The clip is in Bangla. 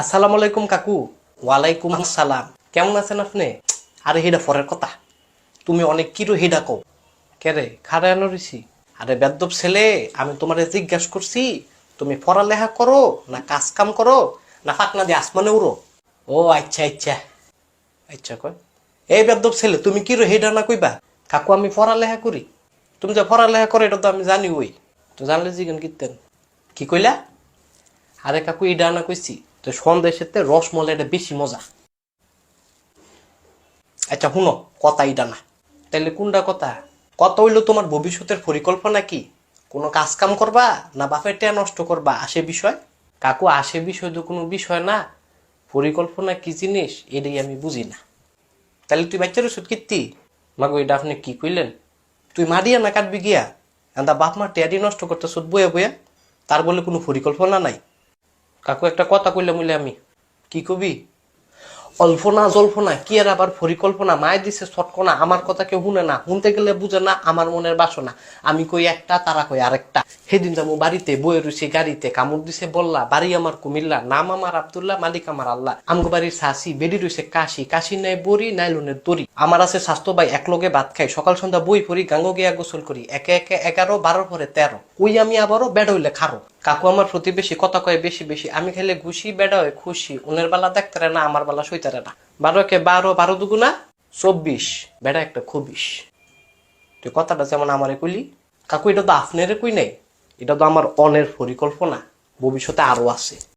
আসসালামু আলাইকুম কাকু। ওয়ালাইকুম আসসালাম। কেমন আছেন আপনি? আরে হেডা ফরের কথা, তুমি অনেক কিরো হেডা কও। কেরে খারে আনো রইছি? আরে বেদ্যপ ছেলে, আমি তোমারে জিজ্ঞাসা করছি তুমি পড়ালেখা করো না কাজ কাম করো না ফাকনা দিয়ে আসমানে উড়ো? ও আচ্ছা আচ্ছা আচ্ছা কয়। এই বেদ্যপ ছেলে তুমি কিরো হেডা না কইবা? কাকু আমি পড়ালেখা করি। তুমি যে পড়ালেখা করো এটা তো আমি জানি, ওই তো জানলে জিজ্ঞেন কিতেন। কি কইলা? আরে কাকু ইডা না কইছি তো সন্দেশের রসমলাইটা বেশি মজা। আচ্ছা শুনো, কথা ইডা না, তাইলে কোনটা কথা? কত হইলো তোমার ভবিষ্যতের পরিকল্পনা কি? কোনো কাজ কাম করবা না বাপের টেয়া নষ্ট করবা আসে বিষয়? কাকু আসে বিষয় তো কোনো বিষয় না, পরিকল্পনা কি জিনিস এটাই আমি বুঝি না। তাহলে তুই বাচ্চার ওষুধ কিত্তি? মাগো এটা আপনি কি কইলেন? তুই মারিয়া না কাটবি গিয়া দা বাপ মা টেয়ারি নষ্ট করতে সুদ বইয়া বইয়া, তার বলে কোনো পরিকল্পনা নাই? কাকু একটা কথা কইলাম বলে আমি, কি কবি? অল্পনা জল্পনা কি আর আবার পরিকল্পনা, মায়ের দিছে ছটকনা, আমার কথা কেউ শুনে না, শুনতে গেলে বুঝে না আমার মনের বাসনা। আমি কই একটা, তারা কই আরেকটা। সেদিন যাবো বাড়িতে, বয়ে রয়েছে গাড়িতে, কামড় দিছে বললা, বাড়ি আমার কুমিল্লা, নাম আমার আব্দুল্লাহ, মালিক আমার আল্লাহ। আমগো বাড়ির শাসি বেডি রয়েছে কাশি, কাশি নাই বড়ি নাইলনের দড়ি। আমার আছে স্বাস্থ্য ভাই, এক লগে ভাত খাই, সকাল সন্ধ্যা বই পড়ি, গাঙ্গ গিয়া গোসল করি, একে একে 11, 12 পরে 13, ওই আমি আবারও বেড হইলে খারো। কাকু আমার প্রতিবেশী, কথা কয় বেশি বেশি, আমি খাইলে ঘুষি, বেড়া হয় খুশি, উনের বেলা দেখতে না আমার বেলা সইতারে না। 12 কে 12, 12 দুগুনা 24, বেড়া একটা খবিস। তুই কথাটা যেমন আমারে কইলি, কাকু এটা তো আপনারে কই নাই, এটা তো আমার অনের পরিকল্পনা, ভবিষ্যতে আরো আছে।